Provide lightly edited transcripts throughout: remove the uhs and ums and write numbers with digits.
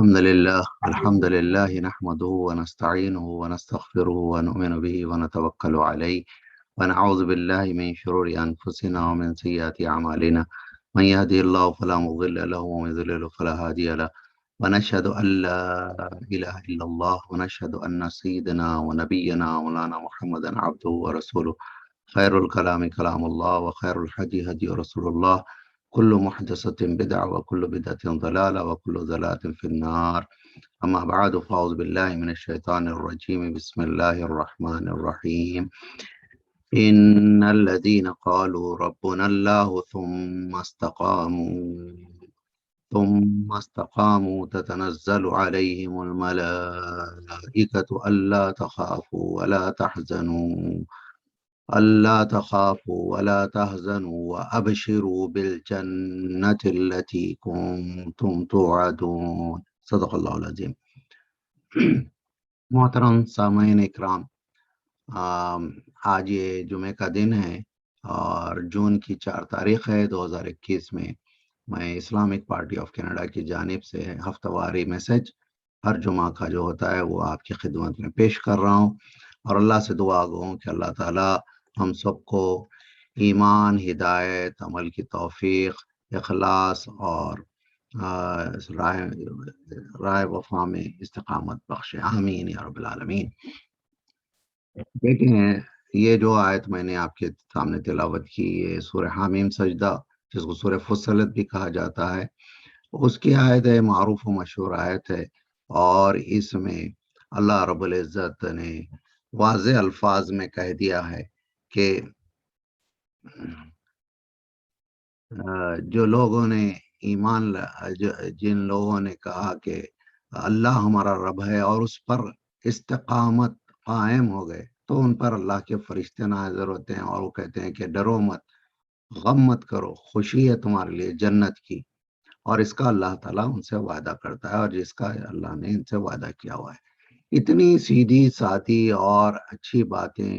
الحمد لله نحمده ونستعينه ونستغفره ونؤمن به ونتوكل عليه ونعوذ بالله من شرور أنفسنا ومن سيئات أعمالنا. من يهده الله فلا مضل له ومن يضلل فلا هادي له. ونشهد أن لا إله إلا الله ونشهد أن سيدنا ونبينا مولانا محمدا عبده ورسوله. خير الكلام كلام الله وخير الهدي هدي رسول الله. كل محدثة بدعة وكل بدعة ضلالة وكل ضلالة في النار. أما بعد فأعوذ بالله من الشيطان الرجيم. بسم الله الرحمن الرحيم. إن الذين قالوا ربنا الله ثم استقاموا تتنزل عليهم الملائكة ألا تخافوا وأبشروا بالجنة التي كنتم توعدون. صدق اللہ العظیم. محترم سامعین اکرام، آج یہ جمعے کا دن ہے اور جون کی 4 تاریخ ہے 2021 میں میں اسلامک پارٹی آف کینیڈا کی جانب سے ہفتہ واری میسج ہر جمعہ کا جو ہوتا ہے وہ آپ کی خدمت میں پیش کر رہا ہوں، اور اللہ سے دعا گو کہ اللہ تعالی ہم سب کو ایمان، ہدایت، عمل کی توفیق، اخلاص اور رائے وفا میں استقامت بخشے، آمین یا رب العالمین. دیکھیں، یہ جو آیت میں نے آپ کے سامنے تلاوت کی، یہ سورہ حامیم سجدہ، جس کو سورہ فصلت بھی کہا جاتا ہے، اس کی آیت ہے، معروف و مشہور آیت ہے، اور اس میں اللہ رب العزت نے واضح الفاظ میں کہہ دیا ہے کہ جو لوگوں نے جن لوگوں نے کہا کہ اللہ ہمارا رب ہے اور اس پر استقامت قائم ہو گئے، تو ان پر اللہ کے فرشتے نازل ہوتے ہیں اور وہ کہتے ہیں کہ ڈرو مت، غم مت کرو، خوشی ہے تمہارے لیے جنت کی، اور اس کا اللہ تعالیٰ ان سے وعدہ کرتا ہے، اور جس کا اللہ نے ان سے وعدہ کیا ہوا ہے. اتنی سیدھی سادی اور اچھی باتیں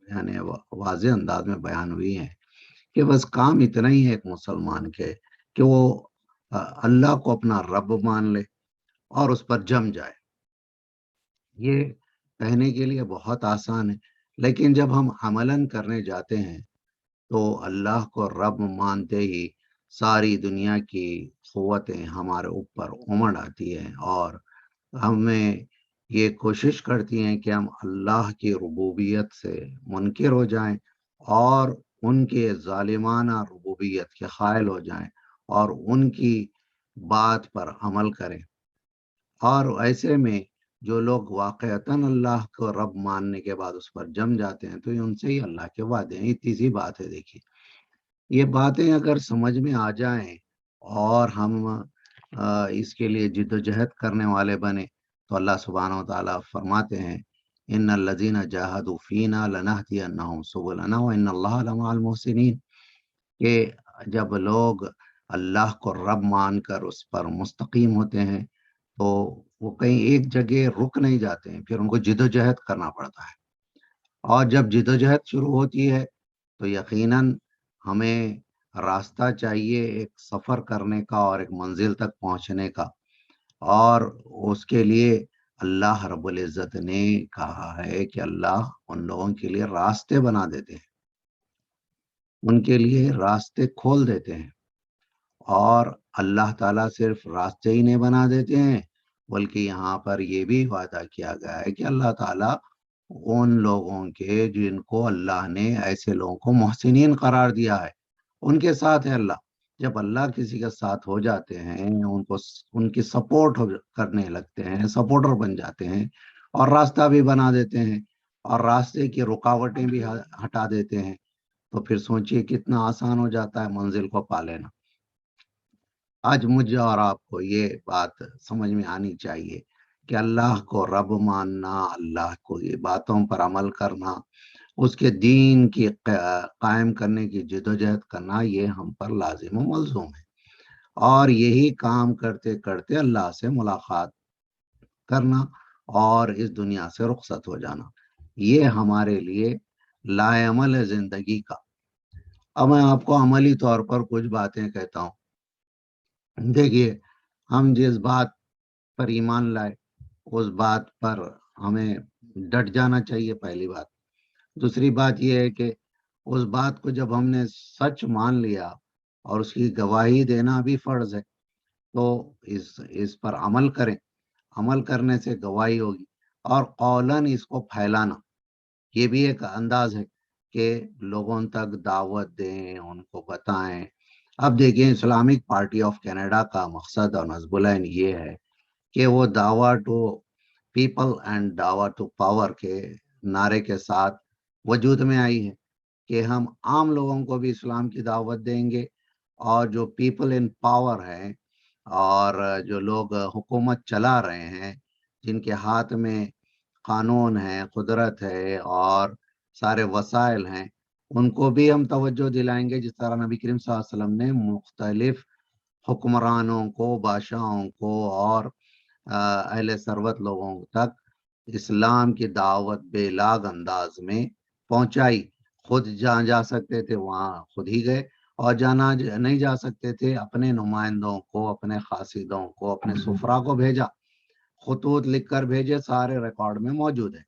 یعنی واضح انداز میں بیان ہوئی ہیں کہ بس کام اتنا ہی ہے ایک مسلمان کے کہ وہ اللہ کو اپنا رب مان لے اور اس پر جم جائے. یہ کہنے کے لیے بہت آسان ہے، لیکن جب ہم عملاً کرنے جاتے ہیں تو اللہ کو رب مانتے ہی ساری دنیا کی قوتیں ہمارے اوپر امڑ آتی ہیں، اور ہمیں یہ کوشش کرتی ہیں کہ ہم اللہ کی ربوبیت سے منکر ہو جائیں اور ان کے ظالمانہ ربوبیت کے قائل ہو جائیں اور ان کی بات پر عمل کریں. اور ایسے میں جو لوگ واقعتاً اللہ کو رب ماننے کے بعد اس پر جم جاتے ہیں تو ان سے ہی اللہ کے وعدے ہیں. اتنی سی بات ہے. دیکھیے، یہ باتیں اگر سمجھ میں آ جائیں اور ہم اس کے لیے جد و جہد کرنے والے بنے تو اللہ سبحانہ و تعالیٰ فرماتے ہیں، ان الذین جاہدوا فینا لنہدینہم سبلنا وان اللہ لمع المحسنین، کہ جب لوگ اللہ کو رب مان کر اس پر مستقیم ہوتے ہیں تو وہ کہیں ایک جگہ رک نہیں جاتے ہیں، پھر ان کو جد و جہد کرنا پڑتا ہے. اور جب جد و جہد شروع ہوتی ہے تو یقیناً ہمیں راستہ چاہیے ایک سفر کرنے کا اور ایک منزل تک پہنچنے کا، اور اس کے لیے اللہ رب العزت نے کہا ہے کہ اللہ ان لوگوں کے لیے راستے بنا دیتے ہیں، ان کے لیے راستے کھول دیتے ہیں. اور اللہ تعالیٰ صرف راستے ہی نہیں بنا دیتے ہیں بلکہ یہاں پر یہ بھی وعدہ کیا گیا ہے کہ اللہ تعالیٰ ان لوگوں کے جن کو اللہ نے ایسے لوگوں کو محسنین قرار دیا ہے ان کے ساتھ ہے اللہ. جب اللہ کسی کے ساتھ ہو جاتے ہیں، ان کی سپورٹ کرنے لگتے ہیں، سپورٹر بن جاتے ہیں اور راستہ بھی بنا دیتے ہیں اور راستے کی رکاوٹیں بھی ہٹا دیتے ہیں، تو پھر سوچئے کتنا آسان ہو جاتا ہے منزل کو پا لینا. آج مجھے اور آپ کو یہ بات سمجھ میں آنی چاہیے کہ اللہ کو رب ماننا، اللہ کو یہ باتوں پر عمل کرنا، اس کے دین کی قائم کرنے کی جد و جہد کرنا، یہ ہم پر لازم و ملزوم ہے. اور یہی کام کرتے کرتے اللہ سے ملاقات کرنا اور اس دنیا سے رخصت ہو جانا، یہ ہمارے لیے لائعمل ہے زندگی کا. اب میں آپ کو عملی طور پر کچھ باتیں کہتا ہوں. دیکھیے، ہم جس بات پر ایمان لائے اس بات پر ہمیں ڈٹ جانا چاہیے، پہلی بات۔ دوسری بات یہ ہے کہ اس بات کو جب ہم نے سچ مان لیا اور اس کی گواہی دینا بھی فرض ہے، تو اس پر عمل کریں۔ عمل کرنے سے گواہی ہوگی، اور قولاً اس کو پھیلانا، یہ بھی ایک انداز ہے کہ لوگوں تک دعوت دیں، ان کو بتائیں۔ اب دیکھیں، اسلامک پارٹی آف کینیڈا کا مقصد اور نصب العین یہ ہے کہ وہ دعویٰ ٹو پیپل اینڈ دعویٰ ٹو پاور کے نعرے کے ساتھ وجود میں آئی ہے، کہ ہم عام لوگوں کو بھی اسلام کی دعوت دیں گے، اور جو پیپل ان پاور ہیں اور جو لوگ حکومت چلا رہے ہیں، جن کے ہاتھ میں قانون ہے، قدرت ہے اور سارے وسائل ہیں، ان کو بھی ہم توجہ دلائیں گے، جس طرح نبی کریم صلی اللہ علیہ وسلم نے مختلف حکمرانوں کو، بادشاہوں کو اور اہل ثروت لوگوں تک اسلام کی دعوت بے لاگ انداز میں پہنچائی۔ خود جہاں جا سکتے تھے وہاں خود ہی گئے، اور جانا نہیں جا سکتے تھے اپنے نمائندوں کو، اپنے قاصدوں کو، اپنے سفرا کو بھیجا، خطوط لکھ کر بھیجے، سارے ریکارڈ میں موجود ہے۔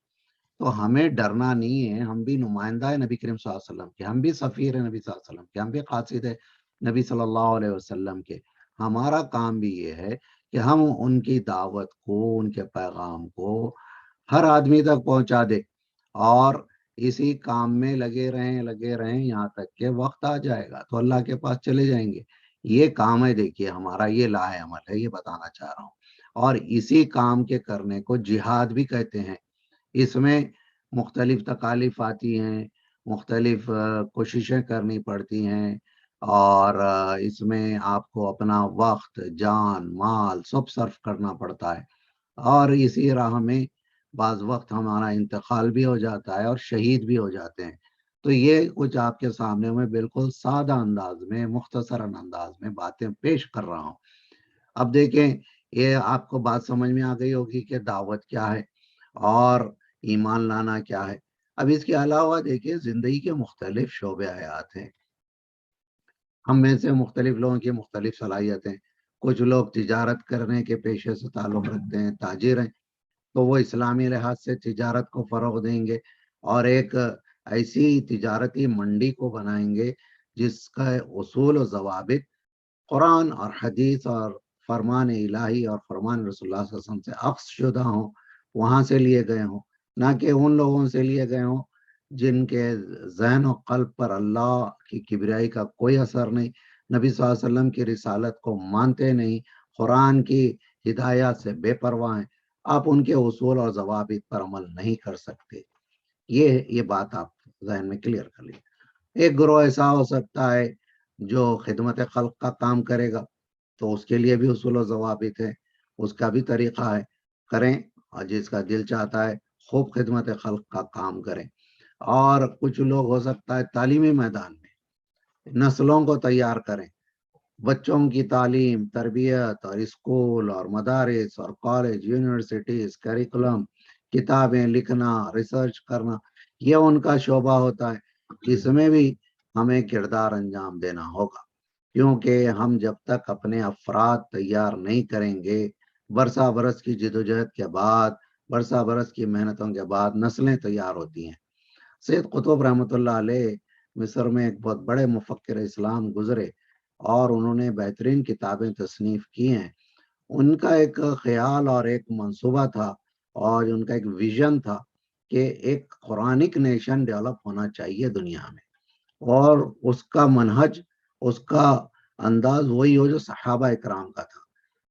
تو ہمیں ڈرنا نہیں ہے، ہم بھی نمائندہ ہے نبی کریم صلی اللہ علیہ وسلم کے، ہم بھی سفیر ہیں نبی صلی اللہ علیہ وسلم کے، ہم بھی قاصد ہے نبی صلی اللہ علیہ وسلم کے۔ ہمارا کام بھی یہ ہے کہ ہم ان کی دعوت کو، ان کے پیغام کو ہر آدمی تک پہنچا دے، اور اسی کام میں لگے رہیں یہاں تک کہ وقت آ جائے گا تو اللہ کے پاس چلے جائیں گے۔ یہ کام ہے، دیکھیے ہمارا یہ لاہ عمل ہے، یہ بتانا چاہ رہا ہوں۔ اور اسی کام کے کرنے کو جہاد بھی کہتے ہیں۔ اس میں مختلف تکالیف آتی ہیں، مختلف کوششیں کرنی پڑتی ہیں، اور اس میں آپ کو اپنا وقت، جان، مال سب صرف کرنا پڑتا ہے، اور اسی راہ میں بعض وقت ہمارا انتقال بھی ہو جاتا ہے اور شہید بھی ہو جاتے ہیں۔ تو یہ کچھ آپ کے سامنے میں بالکل سادہ انداز میں، مختصر انداز میں باتیں پیش کر رہا ہوں۔ اب دیکھیں، یہ آپ کو بات سمجھ میں آ گئی ہوگی کہ دعوت کیا ہے اور ایمان لانا کیا ہے۔ اب اس کے علاوہ دیکھیں، زندگی کے مختلف شعبے حیات ہیں، ہم میں سے مختلف لوگوں کی مختلف صلاحیتیں۔ کچھ لوگ تجارت کرنے کے پیشے سے تعلق رکھتے ہیں، تاجر ہیں، تو وہ اسلامی لحاظ سے تجارت کو فروغ دیں گے، اور ایک ایسی تجارتی منڈی کو بنائیں گے جس کا اصول و ضوابط قرآن اور حدیث اور فرمان الہی اور فرمان رسول اللہ صلی اللہ علیہ وسلم سے اخذ شدہ ہوں، وہاں سے لیے گئے ہوں، نہ کہ ان لوگوں سے لیے گئے ہوں جن کے ذہن و قلب پر اللہ کی کبریائی کا کوئی اثر نہیں، نبی صلی اللہ علیہ وسلم کی رسالت کو مانتے نہیں، قرآن کی ہدایات سے بے پرواہ ہیں۔ آپ ان کے اصول اور ضوابط پر عمل نہیں کر سکتے۔ یہ بات آپ ذہن میں کلیئر کر لیں۔ ایک گروہ ایسا ہو سکتا ہے جو خدمت خلق کا کام کرے گا، تو اس کے لیے بھی اصول و ضوابط ہے، اس کا بھی طریقہ ہے، کریں، اور جس کا دل چاہتا ہے خوب خدمت خلق کا کام کریں۔ اور کچھ لوگ ہو سکتا ہے تعلیمی میدان میں نسلوں کو تیار کریں، بچوں کی تعلیم، تربیت اور اسکول اور مدارس اور کالج، یونیورسٹیز، کریکولم، کتابیں لکھنا، ریسرچ کرنا، یہ ان کا شعبہ ہوتا ہے۔ اس میں بھی ہمیں کردار انجام دینا ہوگا، کیونکہ ہم جب تک اپنے افراد تیار نہیں کریں گے، برسہ برس کی جدوجہد کے بعد، برسہ برس کی محنتوں کے بعد نسلیں تیار ہوتی ہیں۔ سید قطب رحمۃ اللہ علیہ مصر میں ایک بہت بڑے مفکر اسلام گزرے، اور انہوں نے بہترین کتابیں تصنیف کی ہیں۔ ان کا ایک خیال اور ایک منصوبہ تھا، اور ان کا ایک ویژن تھا کہ ایک قرآنک نیشن ڈیولپ ہونا چاہیے دنیا میں، اور اس کا منہج، اس کا انداز وہی ہو جو صحابہ اکرام کا تھا۔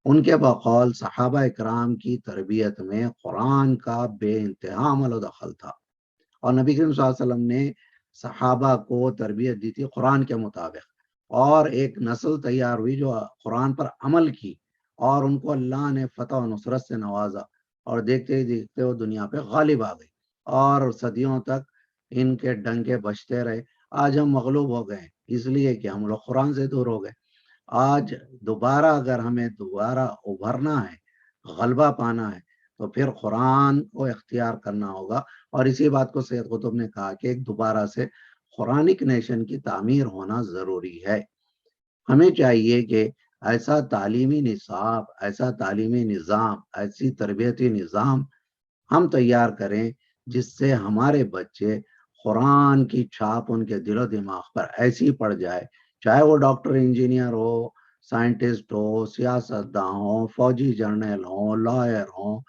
ان کے بقول صحابہ اکرام کی تربیت میں قرآن کا بے انتہا عمل و دخل تھا، اور نبی کریم صلی اللہ علیہ وسلم نے صحابہ کو تربیت دی تھی قرآن کے مطابق، اور ایک نسل تیار ہوئی جو قرآن پر عمل کی، اور ان کو اللہ نے فتح و نصرت سے نوازا، اور دیکھتے ہی دیکھتے وہ دنیا پہ غالب آ گئی، اور صدیوں تک ان کے ڈنکے بجتے رہے۔ آج ہم مغلوب ہو گئے اس لیے کہ ہم لوگ قرآن سے دور ہو گئے۔ آج دوبارہ اگر ہمیں دوبارہ ابھرنا ہے، غلبہ پانا ہے، تو پھر قرآن کو اختیار کرنا ہوگا، اور اسی بات کو سید قطب نے کہا کہ ایک دوبارہ سے قرآنک نیشن کی تعمیر ہونا ضروری ہے۔ ہمیں چاہیے کہ ایسا تعلیمی نصاب، ایسا تعلیمی نظام، ایسی تربیتی نظام ہم تیار کریں جس سے ہمارے بچے قرآن کی چھاپ ان کے دل و دماغ پر ایسی پڑ جائے، چاہے وہ ڈاکٹر انجینئر ہو، سائنٹسٹ ہو، سیاستداں ہوں، فوجی جرنیل ہوں، لائر ہوں،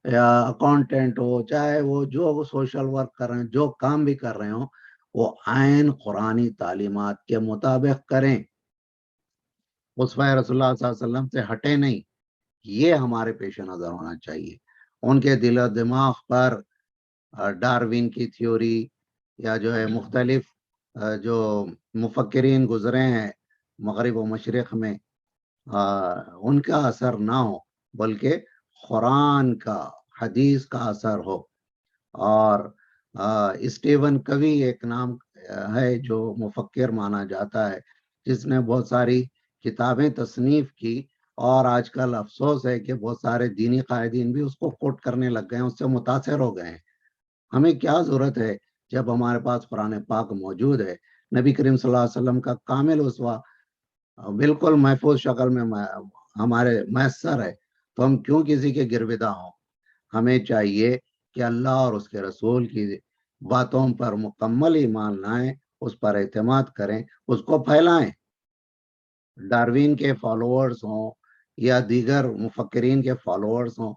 یا اکاؤنٹنٹ ہو، چاہے وہ جو سوشل ورک کر رہے ہیں، جو کام بھی کر رہے ہوں، وہ عین قرآنی تعلیمات کے مطابق کریں، اسوہ رسول اللہ صلی اللہ علیہ وسلم سے ہٹے نہیں۔ یہ ہمارے پیش نظر ہونا چاہیے۔ ان کے دل و دماغ پر ڈاروین کی تھیوری یا جو ہے مختلف جو مفکرین گزرے ہیں مغرب و مشرق میں، ان کا اثر نہ ہو، بلکہ قرآن کا، حدیث کا اثر ہو۔ اور اسٹیون کوی ایک نام ہے جو مفکر مانا جاتا ہے، جس نے بہت ساری کتابیں تصنیف کی، اور آج کل افسوس ہے کہ بہت سارے دینی قائدین بھی اس کو کوٹ کرنے لگ گئے ہیں، اس سے متاثر ہو گئے ہیں۔ ہمیں کیا ضرورت ہے جب ہمارے پاس قرآن پاک موجود ہے، نبی کریم صلی اللہ علیہ وسلم کا کامل اسوہ بالکل محفوظ شکل میں ہمارے میسر ہے، تو ہم کیوں کسی کے گرویدہ ہوں؟ ہمیں چاہیے کہ اللہ اور اس کے رسول کی باتوں پر مکمل ایمان لائیں، اس پر اعتماد کریں، اس کو پھیلائیں۔ ڈاروین کے فالوورز ہوں یا دیگر مفکرین کے فالوورز ہوں،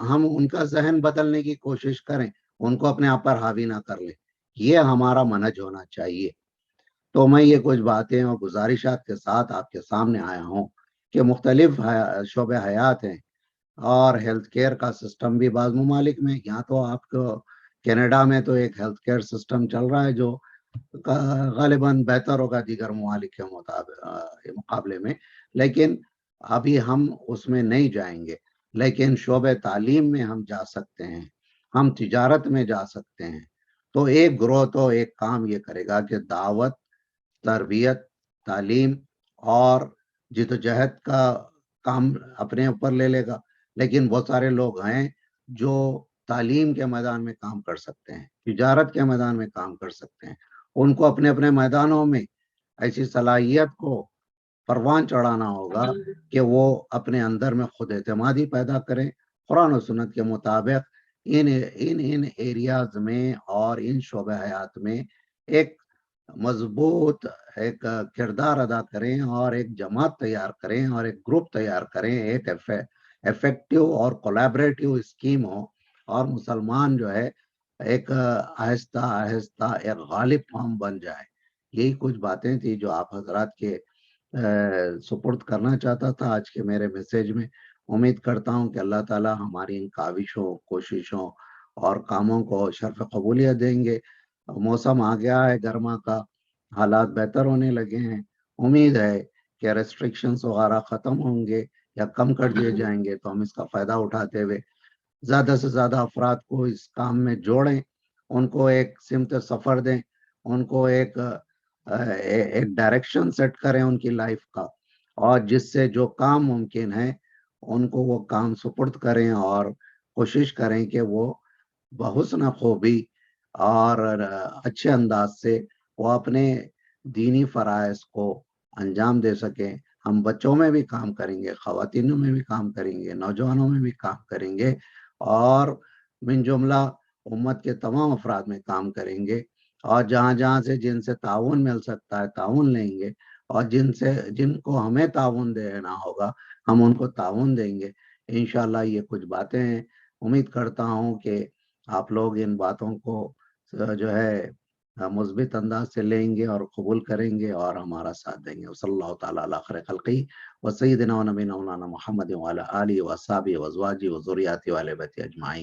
ہم ان کا ذہن بدلنے کی کوشش کریں، ان کو اپنے آپ پر حاوی نہ کر لیں۔ یہ ہمارا منہج ہونا چاہیے۔ تو میں یہ کچھ باتیں اور گزارشات کے ساتھ آپ کے سامنے آیا ہوں کہ مختلف شعبے حیات ہیں، اور ہیلتھ کیئر کا سسٹم بھی بعض ممالک میں، یہاں تو آپ کو کینیڈا میں تو ایک ہیلتھ کیئر سسٹم چل رہا ہے جو غالباً بہتر ہوگا دیگر ممالک کے مقابلے میں، لیکن ابھی ہم اس میں نہیں جائیں گے۔ لیکن شعبہ تعلیم میں ہم جا سکتے ہیں، ہم تجارت میں جا سکتے ہیں۔ تو ایک گروہ تو ایک کام یہ کرے گا کہ دعوت، تربیت، تعلیم اور جدوجہد کا کام اپنے اوپر لے لے گا، لیکن بہت سارے لوگ ہیں جو تعلیم کے میدان میں کام کر سکتے ہیں، تجارت کے میدان میں کام کر سکتے ہیں۔ ان کو اپنے اپنے میدانوں میں ایسی صلاحیت کو پروان چڑھانا ہوگا کہ وہ اپنے اندر میں خود اعتمادی پیدا کریں، قرآن و سنت کے مطابق ان ایریاز میں اور ان شعبہ حیات میں ایک مضبوط ایک کردار ادا کریں، اور ایک جماعت تیار کریں، اور ایک گروپ تیار کریں، ایک ایفیکٹو اور کولیبریٹو اسکیم ہو، اور مسلمان جو ہے ایک آہستہ آہستہ ایک غالب قوم بن جائے۔ یہی کچھ باتیں تھی جو آپ حضرات کے سپرد کرنا چاہتا تھا آج کے میرے میسیج میں۔ امید کرتا ہوں کہ اللہ تعالی ہماری ان کاوشوں، کوششوں اور کاموں کو شرف قبولیت دیں گے۔ موسم آ گیا ہے گرما کا، حالات بہتر ہونے لگے ہیں۔ امید ہے کہ ریسٹرکشنز وغیرہ ختم ہوں گے یا کم کر دیے جائیں گے، تو ہم اس کا فائدہ اٹھاتے ہوئے زیادہ سے زیادہ افراد کو اس کام میں جوڑیں، ان کو ایک سمت سفر دیں، ان کو ایک ڈائریکشن سیٹ کریں ان کی لائف کا، اور جس سے جو کام ممکن ہے ان کو وہ کام سپرد کریں، اور کوشش کریں کہ وہ بحسن خوبی اور اچھے انداز سے وہ اپنے دینی فرائض کو انجام دے سکیں۔ ہم بچوں میں بھی کام کریں گے، خواتینوں میں بھی کام کریں گے، نوجوانوں میں بھی کام کریں گے، اور من جملہ امت کے تمام افراد میں کام کریں گے، اور جہاں جہاں سے جن سے تعاون مل سکتا ہے تعاون لیں گے، اور جن کو ہمیں تعاون دینا ہوگا ہم ان کو تعاون دیں گے انشاءاللہ۔ یہ کچھ باتیں ہیں، امید کرتا ہوں کہ آپ لوگ ان باتوں کو جو ہے مثبت انداز سے لیں گے اور قبول کریں گے اور ہمارا ساتھ دیں گے۔ صلی اللہ تعالیٰ علی خیر خلقی و سیدنا و نبینا مولانا محمد وعلی آلہ و اصحابہ و ازواجہ و ذریاتہ و اہل بیتہ اجمعین۔